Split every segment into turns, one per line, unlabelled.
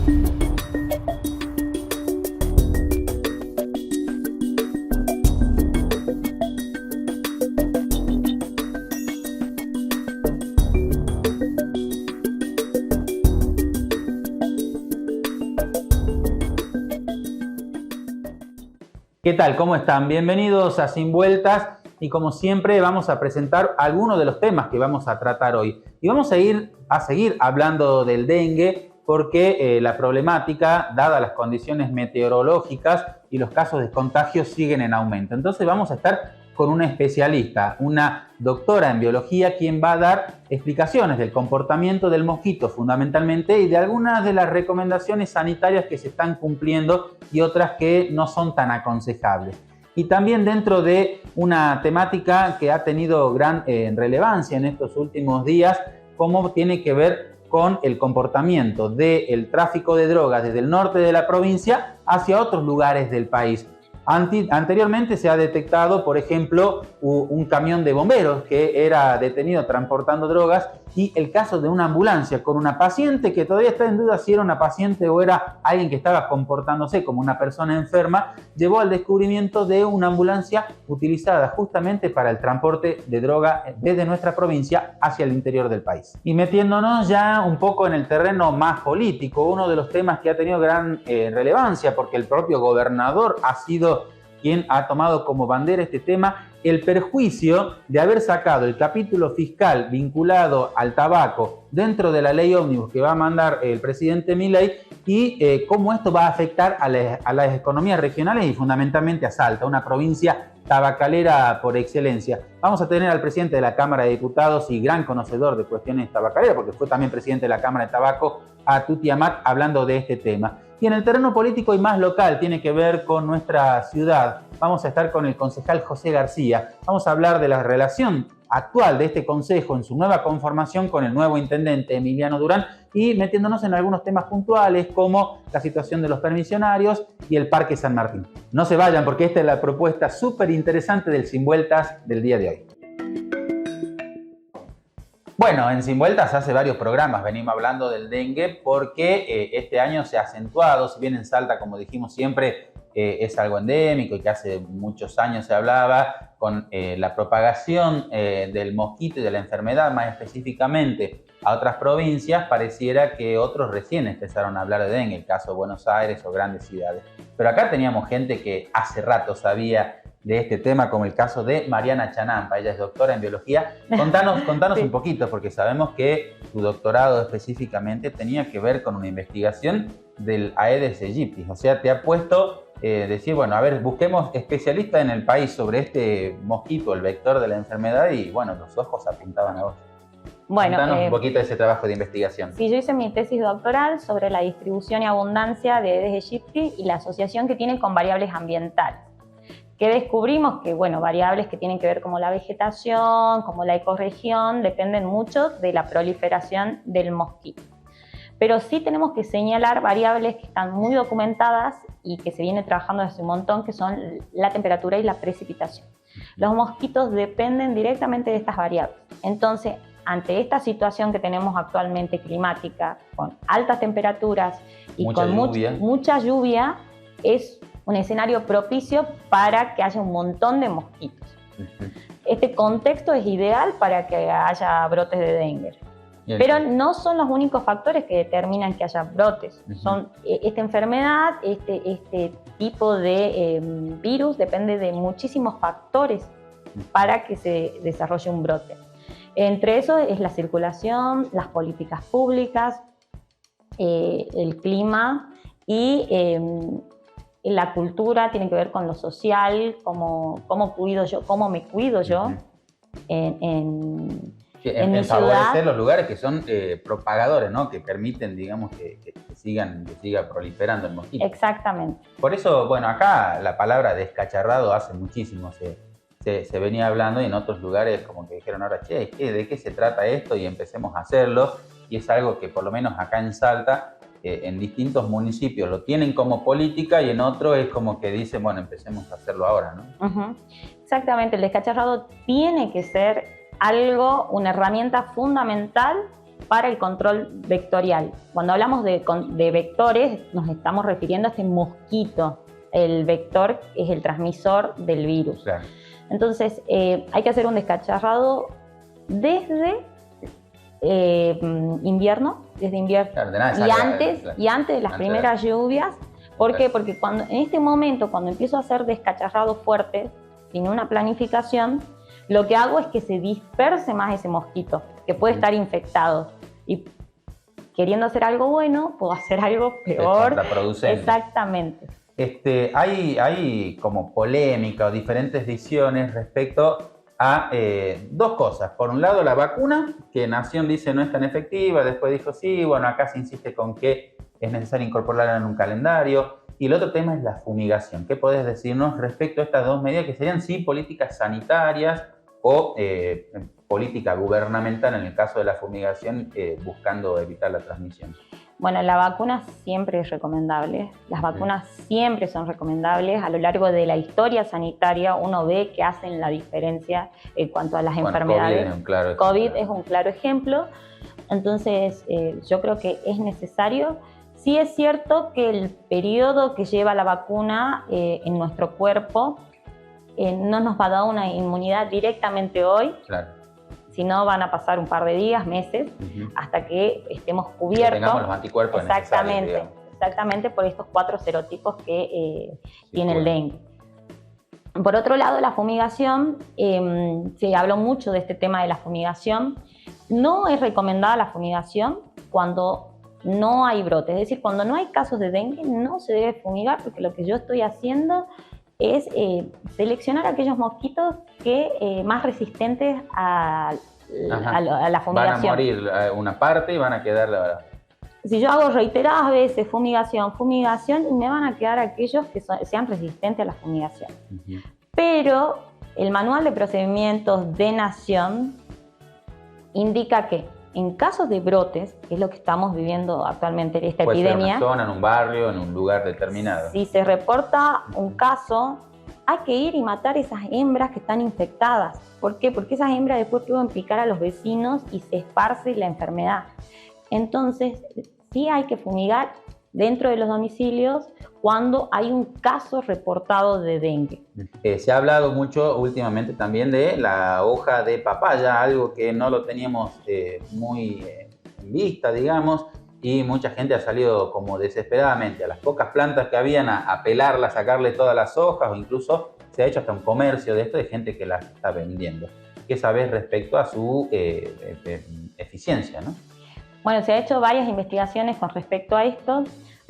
¿Qué tal? ¿Cómo están? Bienvenidos a Sin Vueltas y como siempre vamos a presentar algunos de los temas que vamos a tratar hoy. Y vamos a seguir hablando del dengue porque la problemática, dadas las condiciones meteorológicas y los casos de contagio siguen en aumento. Entonces vamos a estar con una especialista, una doctora en biología, quien va a dar explicaciones del comportamiento del mosquito fundamentalmente y de algunas de las recomendaciones sanitarias que se están cumpliendo y otras que no son tan aconsejables. Y también dentro de una temática que ha tenido gran relevancia en estos últimos días, cómo tiene que ver con el comportamiento del tráfico de drogas desde el norte de la provincia hacia otros lugares del país. Anteriormente se ha detectado, por ejemplo, un camión de bomberos que era detenido transportando drogas y el caso de una ambulancia con una paciente que todavía está en duda si era una paciente o era alguien que estaba comportándose como una persona enferma, llevó al descubrimiento de una ambulancia utilizada justamente para el transporte de droga desde nuestra provincia hacia el interior del país. Y metiéndonos ya un poco en el terreno más político, uno de los temas que ha tenido gran relevancia porque el propio gobernador ha sido quien ha tomado como bandera este tema, el perjuicio de haber sacado el capítulo fiscal vinculado al tabaco dentro de la ley ómnibus que va a mandar el presidente Milei y cómo esto va a afectar a las economías regionales y fundamentalmente a Salta, una provincia tabacalera por excelencia. Vamos a tener al presidente de la Cámara de Diputados y gran conocedor de cuestiones tabacaleras, porque fue también presidente de la Cámara de Tabaco, a Tuti Amat, hablando de este tema. Y en el terreno político y más local, tiene que ver con nuestra ciudad. Vamos a estar con el concejal José García. Vamos a hablar de la relación actual de este consejo en su nueva conformación con el nuevo intendente Emiliano Durán y metiéndonos en algunos temas puntuales como la situación de los permisionarios y el Parque San Martín. No se vayan porque esta es la propuesta súper interesante del Sin Vueltas del día de hoy. Bueno, en Sin Vueltas hace varios programas venimos hablando del dengue porque este año se ha acentuado, si bien en Salta, como dijimos siempre, es algo endémico y que hace muchos años se hablaba con la propagación del mosquito y de la enfermedad, más específicamente a otras provincias, pareciera que otros recién empezaron a hablar de dengue, el caso de Buenos Aires o grandes ciudades. Pero acá teníamos gente que hace rato sabía de este tema, como el caso de Mariana Chanampa. Ella es doctora en biología. Contanos sí. Un poquito, porque sabemos que tu doctorado específicamente tenía que ver con una investigación del Aedes aegypti. O sea, te ha puesto decir, bueno, a ver, busquemos especialistas en el país sobre este mosquito, el vector de la enfermedad, y bueno, los ojos apuntaban a vos.
Bueno,
contanos un poquito de ese trabajo de investigación.
Sí, yo hice mi tesis doctoral sobre la distribución y abundancia de Aedes aegypti y la asociación que tiene con variables ambientales. Que descubrimos que, bueno, variables que tienen que ver como la vegetación, como la ecorregión, dependen mucho de la proliferación del mosquito. Pero sí tenemos que señalar variables que están muy documentadas y que se viene trabajando desde un montón, que son la temperatura y la precipitación. Los mosquitos dependen directamente de estas variables. Entonces, ante esta situación que tenemos actualmente climática, con altas temperaturas y con mucha lluvia, es un escenario propicio para que haya un montón de mosquitos. Este contexto es ideal para que haya brotes de dengue. Pero no son los únicos factores que determinan que haya brotes. Son esta enfermedad, este tipo de virus depende de muchísimos factores para que se desarrolle un brote. Entre eso es la circulación, las políticas públicas, el clima y la cultura tiene que ver con lo social, cómo cuido yo, cómo me cuido yo en mi
favorecer
ciudad.
Los lugares que son propagadores, ¿no? Que permiten, digamos, que siga proliferando el mosquito.
Exactamente.
Por eso, bueno, acá la palabra descacharrado hace muchísimo se venía hablando y en otros lugares como que dijeron ahora, che, ¿de qué se trata esto? Y empecemos a hacerlo. Y es algo que por lo menos acá en Salta, en distintos municipios lo tienen como política y en otros es como que dicen, bueno, empecemos a hacerlo ahora, ¿no?
Exactamente, el descacharrado tiene que ser algo, una herramienta fundamental para el control vectorial. Cuando hablamos de vectores, nos estamos refiriendo a este mosquito. El vector es el transmisor del virus.
Claro.
Entonces, hay que hacer un descacharrado desde invierno,
Claro, de nada
y
sale,
antes,
claro.
y antes de las
Antes
primeras lluvias. ¿Por qué? Porque en este momento, cuando empiezo a hacer descacharrados fuertes, sin una planificación, lo que hago es que se disperse más ese mosquito, que puede estar infectado. Y queriendo hacer algo bueno, puedo hacer algo peor.
Contraproducente.
Exactamente.
Hay como polémica o diferentes visiones respecto a dos cosas. Por un lado, la vacuna, que Nación dice no es tan efectiva, después dijo sí, bueno, acá se insiste con que es necesario incorporarla en un calendario. Y el otro tema es la fumigación. ¿Qué podés decirnos respecto a estas dos medidas que serían sí políticas sanitarias o política gubernamental en el caso de la fumigación, buscando evitar la transmisión?
Bueno, la vacuna siempre es recomendable. Las vacunas siempre son recomendables. A lo largo de la historia sanitaria uno ve que hacen la diferencia en cuanto a las enfermedades. COVID es un claro ejemplo. Entonces, yo creo que es necesario. Sí es cierto que el periodo que lleva la vacuna en nuestro cuerpo no nos va a dar una inmunidad directamente hoy.
Claro.
Sino van a pasar un par de días, meses, hasta que estemos cubiertos. Que
tengamos los anticuerpos necesarios.
Exactamente, por estos 4 serotipos que tiene el dengue. Por otro lado, la fumigación, se habló mucho de este tema de la fumigación. No es recomendada la fumigación cuando no hay brotes, es decir, cuando no hay casos de dengue no se debe fumigar, porque lo que yo estoy haciendo es seleccionar aquellos mosquitos que más resistentes a la fumigación.
Van a morir una parte y van a quedar...
Si yo hago reiteradas veces fumigación, me van a quedar aquellos que sean resistentes a la fumigación. Pero el manual de procedimientos de Nación indica que en casos de brotes, que es lo que estamos viviendo actualmente en esta epidemia.
Puede ser en una zona, en un barrio, en un lugar determinado.
Si se reporta un caso, hay que ir y matar esas hembras que están infectadas. ¿Por qué? Porque esas hembras después pueden picar a los vecinos y se esparce la enfermedad. Entonces, sí hay que fumigar dentro de los domicilios cuando hay un caso reportado de dengue.
Se ha hablado mucho últimamente también de la hoja de papaya, algo que no lo teníamos muy en vista, digamos, y mucha gente ha salido como desesperadamente a las pocas plantas que habían a pelarlas, a sacarle todas las hojas, o incluso se ha hecho hasta un comercio de esto de gente que las está vendiendo. ¿Qué sabés respecto a su eficiencia, no?
Bueno, se ha hecho varias investigaciones con respecto a esto.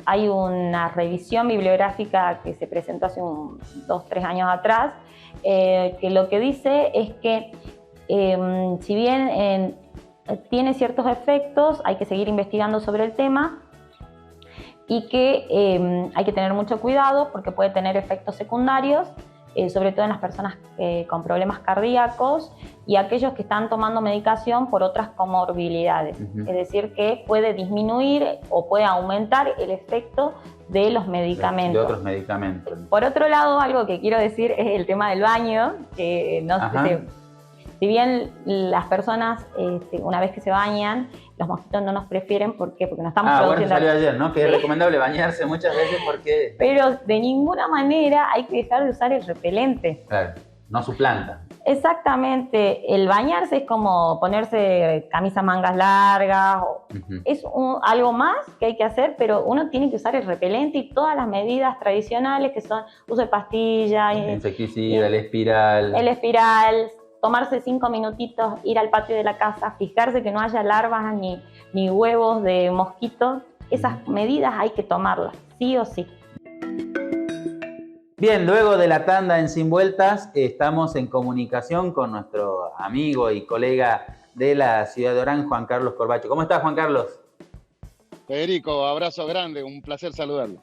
Hay una revisión bibliográfica que se presentó hace 2-3 años atrás, que lo que dice es que si bien tiene ciertos efectos, hay que seguir investigando sobre el tema y que hay que tener mucho cuidado porque puede tener efectos secundarios, sobre todo en las personas con problemas cardíacos y aquellos que están tomando medicación por otras comorbilidades. Es decir, que puede disminuir o puede aumentar el efecto de los medicamentos.
De otros medicamentos.
Por otro lado, algo que quiero decir es el tema del baño, que no sé, si bien las personas una vez que se bañan, los mosquitos no nos prefieren, ¿por qué? Porque no estamos produciendo...
Bueno, salió ayer, ¿no? Que es recomendable bañarse muchas veces porque...
Pero de ninguna manera hay que dejar de usar el repelente.
Claro, no suplanta.
Exactamente, el bañarse es como ponerse camisas mangas largas, es algo más que hay que hacer, pero uno tiene que usar el repelente y todas las medidas tradicionales que son uso de pastillas,
el insecticida, el espiral.
Tomarse 5 minutitos, ir al patio de la casa, fijarse que no haya larvas ni huevos de mosquitos. Esas medidas hay que tomarlas, sí o sí.
Bien, luego de la tanda en Sin Vueltas, estamos en comunicación con nuestro amigo y colega de la ciudad de Orán, Juan Carlos Corbacho. ¿Cómo estás, Juan Carlos?
Federico, abrazo grande, un placer saludarlo.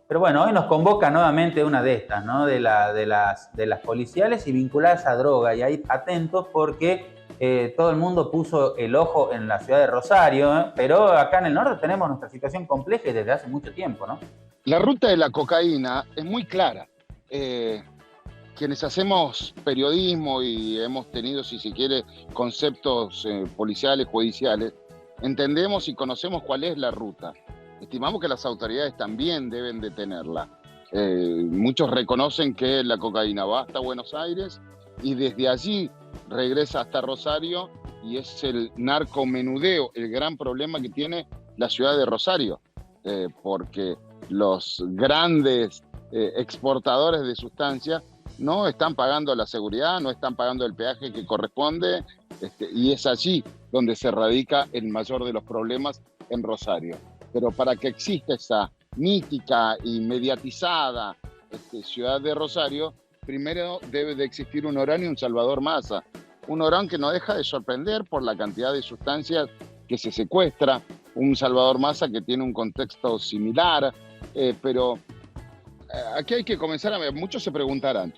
Pero bueno, hoy nos convoca nuevamente una de estas, ¿no? De las policiales y vinculadas a droga. Y ahí atentos porque todo el mundo puso el ojo en la ciudad de Rosario, pero acá en el norte tenemos nuestra situación compleja y desde hace mucho tiempo, ¿no?
La ruta de la cocaína es muy clara. Quienes hacemos periodismo y hemos tenido, si se quiere, conceptos policiales, judiciales, entendemos y conocemos cuál es la ruta. Estimamos que las autoridades también deben de tenerla. Muchos reconocen que la cocaína va hasta Buenos Aires y desde allí regresa hasta Rosario, y es el narcomenudeo el gran problema que tiene la ciudad de Rosario, porque los grandes exportadores de sustancias no están pagando la seguridad, no están pagando el peaje que corresponde, y es allí donde se radica el mayor de los problemas en Rosario. Pero para que exista esa mítica y mediatizada ciudad de Rosario, primero debe de existir un Orán y un Salvador Massa. Un Orán que no deja de sorprender por la cantidad de sustancias que se secuestra, un Salvador Massa que tiene un contexto similar, pero aquí hay que comenzar a ver, muchos se preguntarán,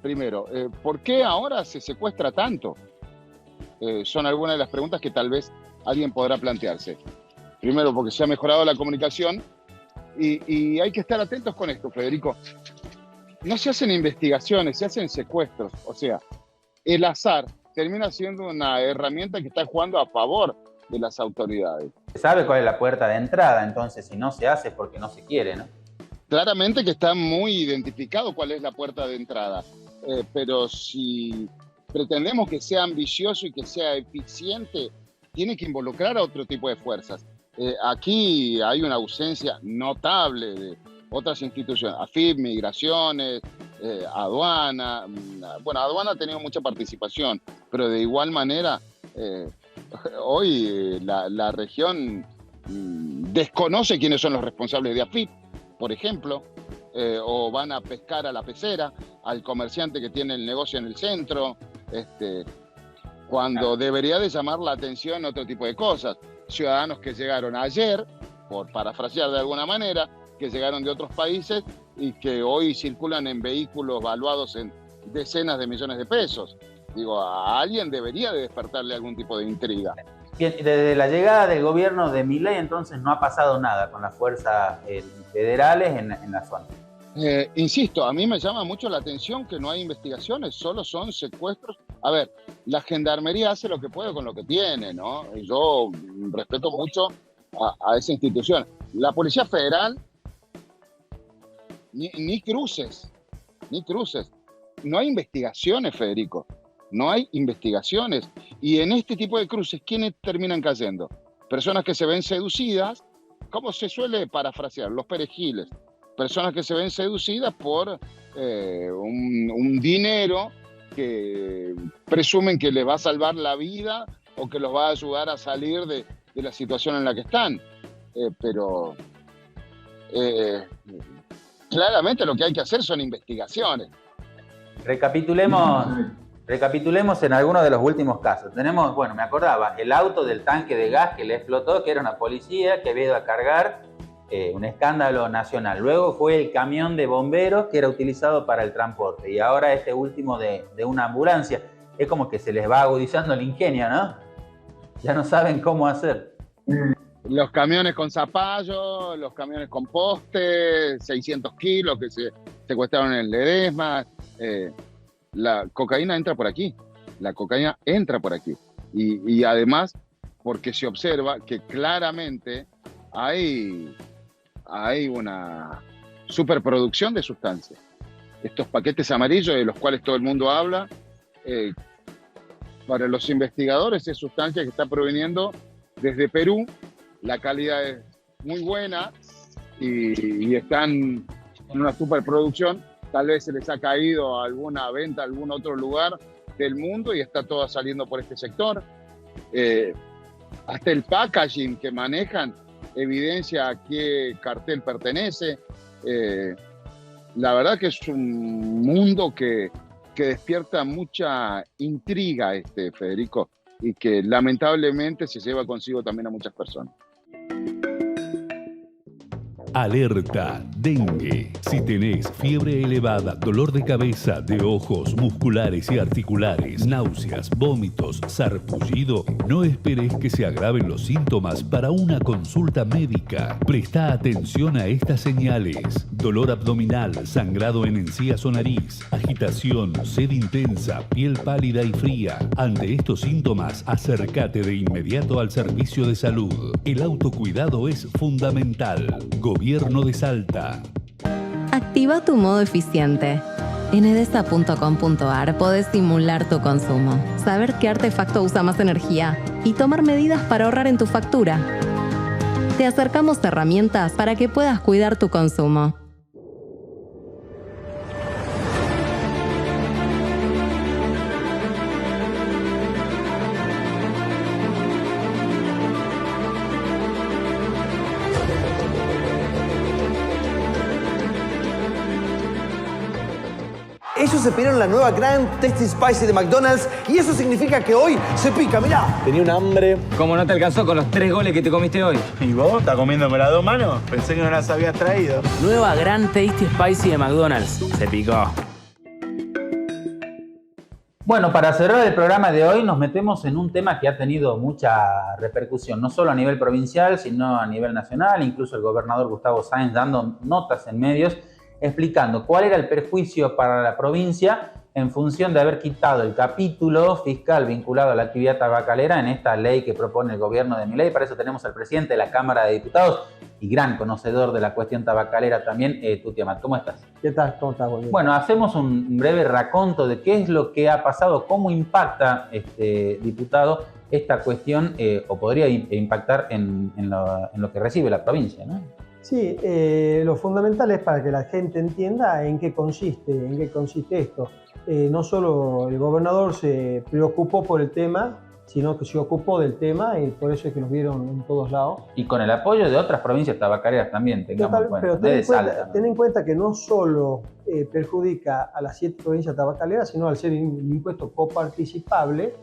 primero, ¿por qué ahora se secuestra tanto? Son algunas de las preguntas que tal vez alguien podrá plantearse. Primero, porque se ha mejorado la comunicación y hay que estar atentos con esto, Federico. No se hacen investigaciones, se hacen secuestros. O sea, el azar termina siendo una herramienta que está jugando a favor de las autoridades.
Se sabe cuál es la puerta de entrada, entonces si no se hace es porque no se quiere, ¿no?
Claramente que está muy identificado cuál es la puerta de entrada, pero si pretendemos que sea ambicioso y que sea eficiente, tiene que involucrar a otro tipo de fuerzas. Aquí hay una ausencia notable de otras instituciones, AFIP, Migraciones, Aduana. Bueno, Aduana ha tenido mucha participación, pero de igual manera, hoy la región desconoce quiénes son los responsables de AFIP, por ejemplo, o van a pescar a la pecera, al comerciante que tiene el negocio en el centro, cuando debería de llamar la atención otro tipo de cosas. Ciudadanos que llegaron ayer, por parafrasear de alguna manera, que llegaron de otros países y que hoy circulan en vehículos valuados en decenas de millones de pesos. Digo, a alguien debería de despertarle algún tipo de intriga.
Bien, desde la llegada del gobierno de Milei, entonces no ha pasado nada con las fuerzas federales en la zona.
Insisto, a mí me llama mucho la atención que no hay investigaciones, solo son secuestros. A ver, la gendarmería hace lo que puede con lo que tiene, ¿no? Y yo respeto mucho a esa institución. La Policía Federal, ni cruces. No hay investigaciones, Federico, no hay investigaciones. Y en este tipo de cruces, ¿quiénes terminan cayendo? Personas que se ven seducidas, como se suele parafrasear, los perejiles. Personas que se ven seducidas por un dinero que presumen que les va a salvar la vida o que los va a ayudar a salir de la situación en la que están. Pero claramente lo que hay que hacer son investigaciones.
Recapitulemos en algunos de los últimos casos. Tenemos, bueno, me acordaba, el auto del tanque de gas que le explotó, que era una policía que había ido a cargar, un escándalo nacional. Luego fue el camión de bomberos que era utilizado para el transporte. Y ahora este último de una ambulancia. Es como que se les va agudizando el ingenio, ¿no? Ya no saben cómo hacer.
Los camiones con zapallo, los camiones con postes, 600 kilos que se secuestraron en Ledesma. La cocaína entra por aquí. Y además, porque se observa que claramente hay una superproducción de sustancias. Estos paquetes amarillos de los cuales todo el mundo habla, para los investigadores es sustancia que está proveniendo desde Perú. La calidad es muy buena y están en una superproducción. Tal vez se les ha caído alguna venta a algún otro lugar del mundo y está todo saliendo por este sector. Hasta el packaging que manejan evidencia a qué cartel pertenece. La verdad que es un mundo que despierta mucha intriga, Federico, y que lamentablemente se lleva consigo también a muchas personas.
Alerta dengue. Si tenés fiebre elevada, dolor de cabeza, de ojos, musculares y articulares, náuseas, vómitos, sarpullido, no esperes que se agraven los síntomas para una consulta médica. Presta atención a estas señales: dolor abdominal, sangrado en encías o nariz, agitación, sed intensa, piel pálida y fría. Ante estos síntomas, acércate de inmediato al servicio de salud. El autocuidado es fundamental. Gobierno de Salta.
Activa tu modo eficiente. En edesa.com.ar podés simular tu consumo, saber qué artefacto usa más energía y tomar medidas para ahorrar en tu factura. Te acercamos herramientas para que puedas cuidar tu consumo.
Ellos se pidieron la nueva Grand Tasty Spicy de McDonald's y eso significa que hoy se pica, mirá. Tenía un hambre.
¿Cómo no te alcanzó con los 3 goles que te comiste hoy?
¿Y vos? ¿Estás comiendo con las 2 manos? Pensé que no las habías traído.
Nueva Grand Tasty Spicy de McDonald's. Se picó.
Bueno, para cerrar el programa de hoy nos metemos en un tema que ha tenido mucha repercusión, no solo a nivel provincial, sino a nivel nacional. Incluso el gobernador Gustavo Sáenz dando notas en medios explicando cuál era el perjuicio para la provincia en función de haber quitado el capítulo fiscal vinculado a la actividad tabacalera en esta ley que propone el gobierno de Milei. Para eso tenemos al presidente de la Cámara de Diputados y gran conocedor de la cuestión tabacalera también, Tuti Amat. ¿Cómo estás?
¿Qué tal? ¿Cómo estás?
Bueno, hacemos un breve raconto de qué es lo que ha pasado, cómo impacta, diputado, esta cuestión, o podría impactar en lo que recibe la provincia, ¿no?
Sí, lo fundamental es para que la gente entienda en qué consiste esto. No solo el gobernador se preocupó por el tema, sino que se ocupó del tema y por eso es que nos vieron en todos lados.
Y con el apoyo de otras provincias tabacaleras también, tengamos en cuenta.
Pero ten en cuenta que no solo perjudica a las 7 provincias tabacaleras, sino al ser un impuesto coparticipable,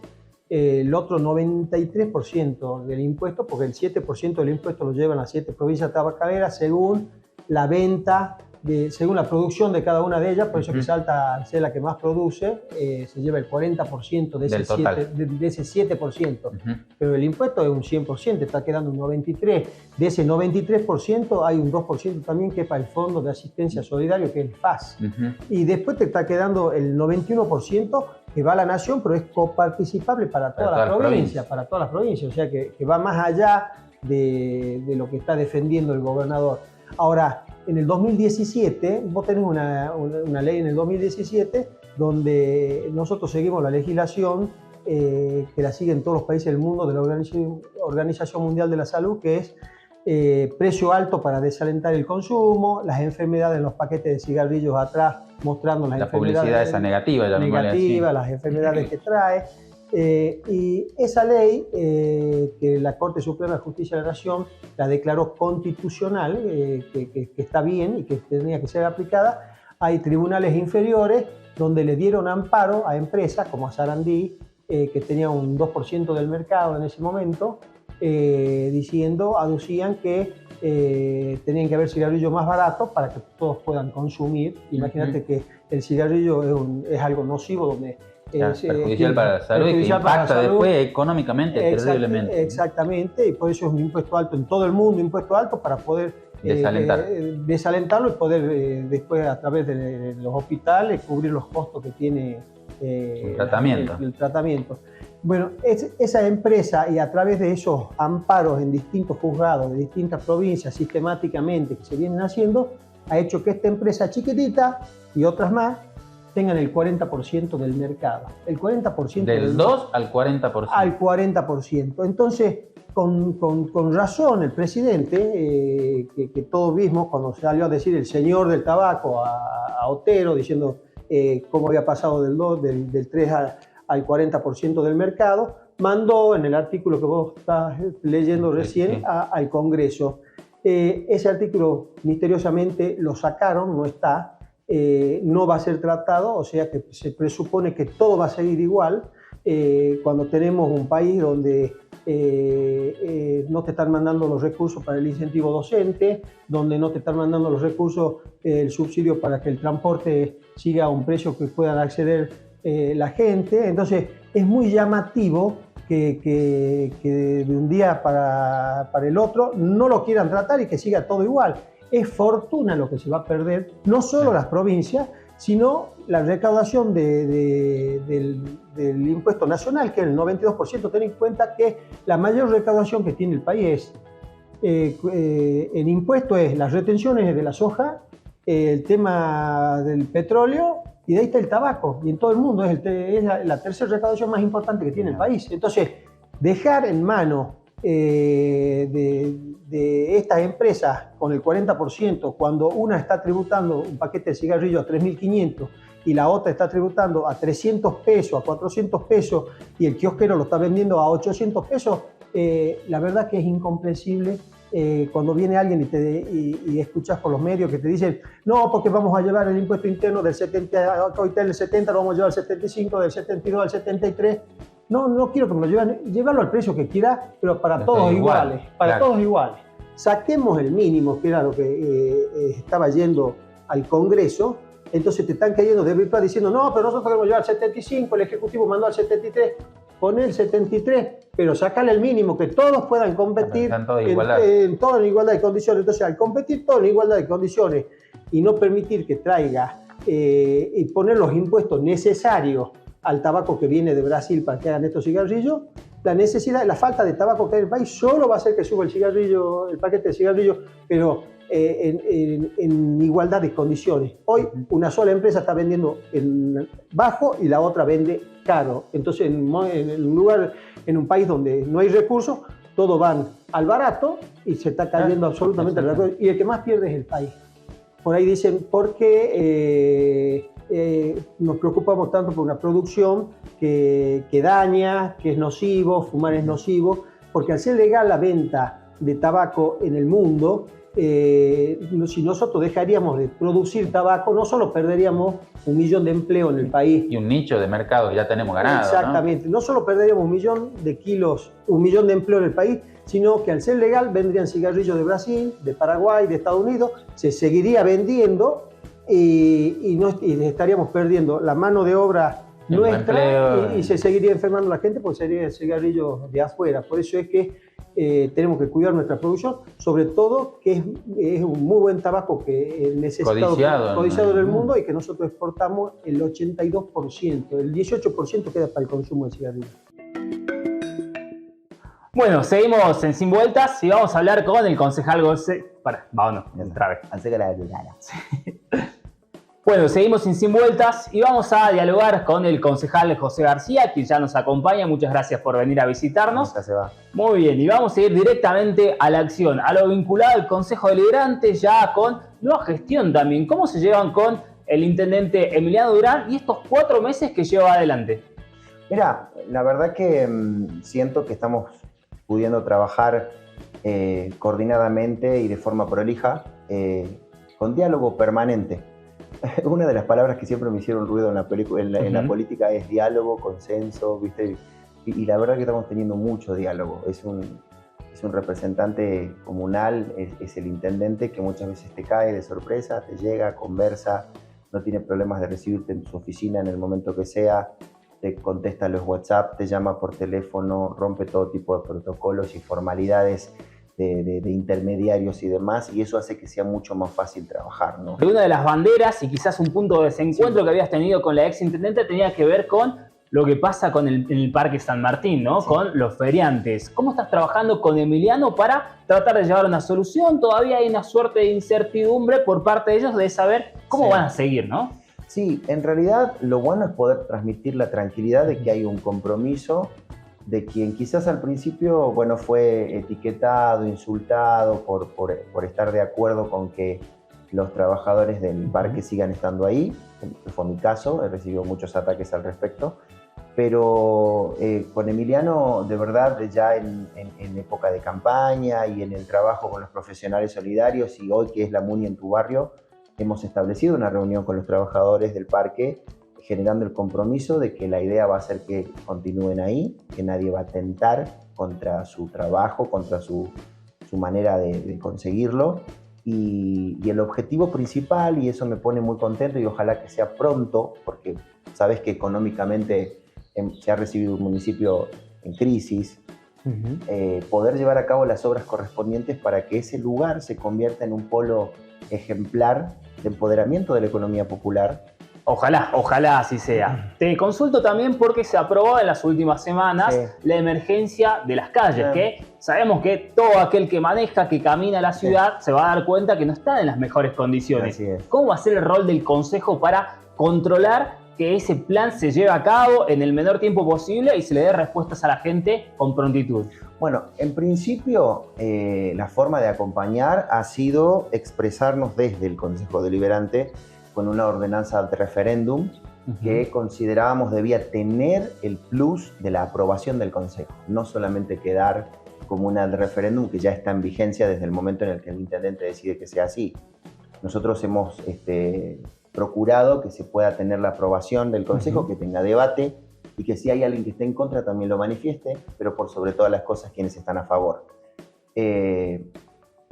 el otro 93% del impuesto, porque el 7% del impuesto lo llevan las 7 provincias tabacaleras según la venta, según la producción de cada una de ellas. Por eso que Salta, al ser la que más produce, se lleva el 40% de ese 7%. Pero el impuesto es un 100%, está quedando un 93%. De ese 93% hay un 2% también que es para el Fondo de Asistencia Solidario, que es el FAS. Y después te está quedando el 91% que va a la nación, pero es coparticipable para todas las provincias, o sea que va más allá de lo que está defendiendo el gobernador. Ahora, en el 2017, vos tenés una ley en el 2017 donde nosotros seguimos la legislación que la siguen todos los países del mundo de la Organización Mundial de la Salud, que es precio alto para desalentar el consumo, las enfermedades en los paquetes de cigarrillos atrás mostrando las enfermedades. La publicidad esa negativa, las enfermedades que trae. Y esa ley que la Corte Suprema de Justicia de la Nación la declaró constitucional, que está bien y que tenía que ser aplicada. Hay tribunales inferiores donde le dieron amparo a empresas como a Sarandí, que tenía un 2% del mercado en ese momento, aducían que tenían que haber cigarrillos más baratos para que todos puedan consumir. Imagínate que el cigarrillo es algo nocivo donde
es perjudicial para la salud y que impacta después económicamente terriblemente.
Exactamente, y por eso es un impuesto alto en todo el mundo, impuesto alto para poder desalentarlo y poder después a través de los hospitales cubrir los costos que tiene el tratamiento. Bueno, esa empresa, y a través de esos amparos en distintos juzgados de distintas provincias sistemáticamente que se vienen haciendo, ha hecho que esta empresa chiquitita y otras más tengan el 40% del mercado. El 40%
del 2 al 40%.
Al 40%. Entonces, con razón el presidente, que todos vimos cuando salió a decir el señor del tabaco a Otero, diciendo cómo había pasado del 3 al 40% del mercado, mandó en el artículo que vos estás leyendo recién al Congreso. Ese artículo misteriosamente lo sacaron, no está. No va a ser tratado, o sea que se presupone que todo va a seguir igual cuando tenemos un país donde no te están mandando los recursos para el incentivo docente, donde no te están mandando los recursos, el subsidio para que el transporte siga a un precio que puedan acceder la gente. Entonces es muy llamativo que de un día para el otro no lo quieran tratar y que siga todo igual. Es fortuna lo que se va a perder, no solo las provincias, sino la recaudación del impuesto nacional, que es el 92%. Ten en cuenta que la mayor recaudación que tiene el país en impuestos es las retenciones de la soja, el tema del petróleo, y de ahí está el tabaco. Y en todo el mundo es la tercera recaudación más importante que tiene el país. Entonces, dejar en manos de estas empresas con el 40%, cuando una está tributando un paquete de cigarrillos a 3.500 y la otra está tributando a 300 pesos, a 400 pesos, y el kiosquero lo está vendiendo a 800 pesos, la verdad que es incomprensible. Cuando viene alguien y escuchas por los medios que te dicen no, porque vamos a llevar el impuesto interno del 70, hoy está el 70, lo vamos a llevar al 75, del 72 al 73. No quiero que me lo lleven, llevarlo al precio que quiera, pero para todos iguales, todos iguales. Saquemos el mínimo, que era lo que estaba yendo al Congreso. Entonces te están cayendo de virtual diciendo no, pero nosotros queremos llevar al 75, el Ejecutivo mandó al 73. Poner el 73, pero sacarle el mínimo, que todos puedan competir en toda igualdad de condiciones. Entonces, al competir todos en igualdad de condiciones y no permitir que traiga y poner los impuestos necesarios al tabaco que viene de Brasil para que hagan estos cigarrillos, la falta de tabaco que hay en el país solo va a hacer que suba el paquete de cigarrillos, pero en igualdad de condiciones. Hoy una sola empresa está vendiendo en bajo y la otra vende caro. Entonces en un país donde no hay recursos, todos van al barato y se está cayendo absolutamente al barato. Y el que más pierde es el país. Por ahí dicen, ¿por qué nos preocupamos tanto por una producción que daña, que es nocivo, fumar es nocivo? Porque al ser legal la venta de tabaco en el mundo, si nosotros dejaríamos de producir tabaco, no solo perderíamos 1 millón de empleos en el país.
Y un nicho de mercado que ya tenemos ganado.
Exactamente. No solo perderíamos 1 millón de kilos, 1 millón de empleos en el país, sino que al ser legal vendrían cigarrillos de Brasil, de Paraguay, de Estados Unidos, se seguiría vendiendo y estaríamos perdiendo la mano de obra nuestra y se seguiría enfermando la gente porque sería el cigarrillo de afuera. Por eso es que tenemos que cuidar nuestra producción, sobre todo que es un muy buen tabaco que es necesitado, codiciado en el mundo, y que nosotros exportamos el 82%, el 18% queda para el consumo de cigarrillos.
Bueno, seguimos en Sin Vueltas y vamos a hablar con el concejal vámonos, otra vez. Bueno, seguimos en Sin Vueltas y vamos a dialogar con el concejal José García, quien ya nos acompaña. Muchas gracias por venir a visitarnos.
Se va.
Muy bien, y vamos a ir directamente a la acción, a lo vinculado al Consejo Deliberante, ya con nueva gestión también. ¿Cómo se llevan con el intendente Emiliano Durán y estos 4 meses que lleva adelante?
Mira, la verdad que siento que estamos pudiendo trabajar coordinadamente y de forma prolija, con diálogo permanente. Una de las palabras que siempre me hicieron ruido en la política es diálogo, consenso, ¿viste? Y la verdad que estamos teniendo mucho diálogo. Es un representante comunal, es el intendente que muchas veces te cae de sorpresa, te llega, conversa, no tiene problemas de recibirte en su oficina en el momento que sea, te contesta los WhatsApp, te llama por teléfono, rompe todo tipo de protocolos y formalidades de intermediarios y demás, y eso hace que sea mucho más fácil trabajar, ¿no?
Una de las banderas y quizás un punto de desencuentro que habías tenido con la ex intendente tenía que ver con lo que pasa con el Parque San Martín, ¿no? Sí. Con los feriantes. ¿Cómo estás trabajando con Emiliano para tratar de llevar una solución? Todavía hay una suerte de incertidumbre por parte de ellos de saber cómo van a seguir, ¿no?
Sí, en realidad lo bueno es poder transmitir la tranquilidad de que hay un compromiso de quien quizás al principio, bueno, fue etiquetado, insultado por estar de acuerdo con que los trabajadores del parque sigan estando ahí, que fue mi caso, he recibido muchos ataques al respecto, pero con Emiliano, de verdad, ya en época de campaña y en el trabajo con los profesionales solidarios, y hoy que es la Muni en tu barrio, hemos establecido una reunión con los trabajadores del parque, generando el compromiso de que la idea va a ser que continúen ahí, que nadie va a tentar contra su trabajo, contra su manera de conseguirlo. Y el objetivo principal, y eso me pone muy contento y ojalá que sea pronto, porque sabes que económicamente se ha recibido un municipio en crisis, poder llevar a cabo las obras correspondientes para que ese lugar se convierta en un polo ejemplar de empoderamiento de la economía popular.
Ojalá así sea. Te consulto también porque se aprobó en las últimas semanas la emergencia de las calles, que sabemos que todo aquel que maneja, que camina a la ciudad, se va a dar cuenta que no está en las mejores condiciones. ¿Cómo va a ser el rol del Consejo para controlar que ese plan se lleve a cabo en el menor tiempo posible y se le dé respuestas a la gente con prontitud?
Bueno, en principio la forma de acompañar ha sido expresarnos desde el Consejo Deliberante con una ordenanza de referéndum que considerábamos debía tener el plus de la aprobación del Consejo, no solamente quedar como una de referéndum que ya está en vigencia desde el momento en el que el intendente decide que sea así. Nosotros hemos procurado que se pueda tener la aprobación del Consejo, que tenga debate y que si hay alguien que esté en contra también lo manifieste, pero por sobre todas las cosas quienes están a favor.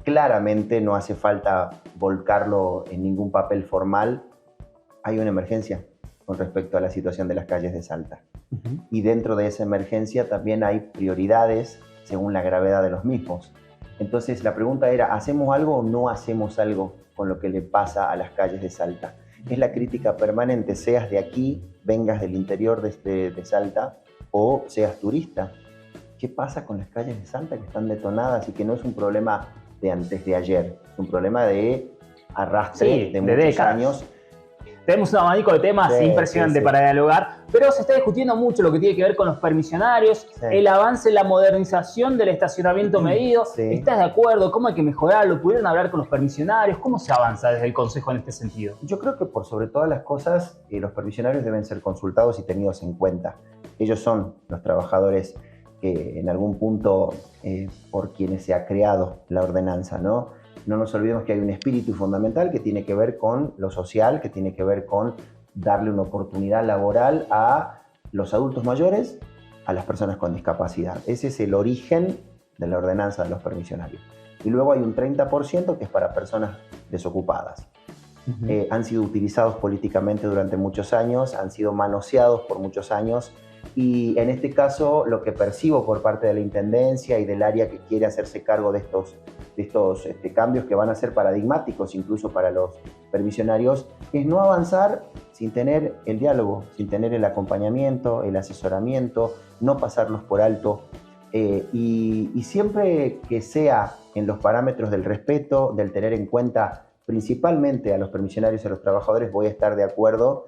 Claramente no hace falta volcarlo en ningún papel formal. Hay una emergencia con respecto a la situación de las calles de Salta. Y dentro de esa emergencia también hay prioridades según la gravedad de los mismos. Entonces la pregunta era, ¿hacemos algo o no hacemos algo con lo que le pasa a las calles de Salta? Es la crítica permanente, seas de aquí, vengas del interior de Salta o seas turista. ¿Qué pasa con las calles de Salta que están detonadas y que no es un problema de antes de ayer, un problema de arrastre de muchos
décadas.
años?
Tenemos un abanico de temas impresionante para dialogar, pero se está discutiendo mucho lo que tiene que ver con los permisionarios, el avance en la modernización del estacionamiento medido. ¿Estás de acuerdo? ¿Cómo hay que mejorarlo? ¿Pudieron hablar con los permisionarios? ¿Cómo se avanza desde el Consejo en este sentido?
Yo creo que por sobre todas las cosas, los permisionarios deben ser consultados y tenidos en cuenta. Ellos son los trabajadores que en algún punto por quienes se ha creado la ordenanza, ¿no? No nos olvidemos que hay un espíritu fundamental que tiene que ver con lo social, que tiene que ver con darle una oportunidad laboral a los adultos mayores, a las personas con discapacidad. Ese es el origen de la ordenanza de los permisionarios. Y luego hay un 30% que es para personas desocupadas. Han sido utilizados políticamente durante muchos años, han sido manoseados por muchos años, y en este caso lo que percibo por parte de la Intendencia y del área que quiere hacerse cargo de estos cambios que van a ser paradigmáticos incluso para los permisionarios, es no avanzar sin tener el diálogo, sin tener el acompañamiento, el asesoramiento, no pasarlos por alto, y siempre que sea en los parámetros del respeto, del tener en cuenta principalmente a los permisionarios y a los trabajadores, voy a estar de acuerdo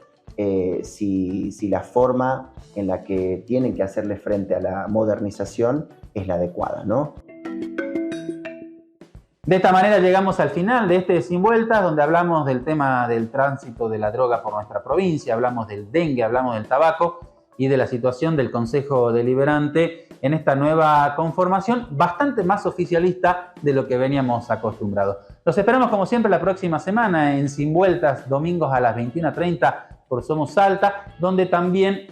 si la forma en la que tienen que hacerle frente a la modernización es la adecuada, ¿no?
De esta manera llegamos al final de este Sin Vueltas, donde hablamos del tema del tránsito de la droga por nuestra provincia, hablamos del dengue, hablamos del tabaco y de la situación del Consejo Deliberante en esta nueva conformación, bastante más oficialista de lo que veníamos acostumbrados. Los esperamos como siempre la próxima semana en Sin Vueltas, domingos a las 21:30 por Somos Salta, donde también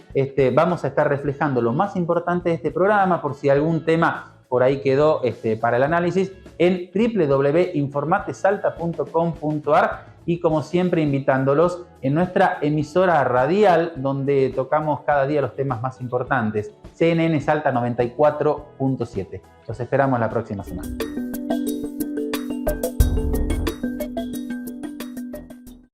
vamos a estar reflejando lo más importante de este programa, por si algún tema por ahí quedó para el análisis, en www.informatesalta.com.ar, y como siempre invitándolos en nuestra emisora radial donde tocamos cada día los temas más importantes, CNN Salta 94.7. Los esperamos la próxima semana.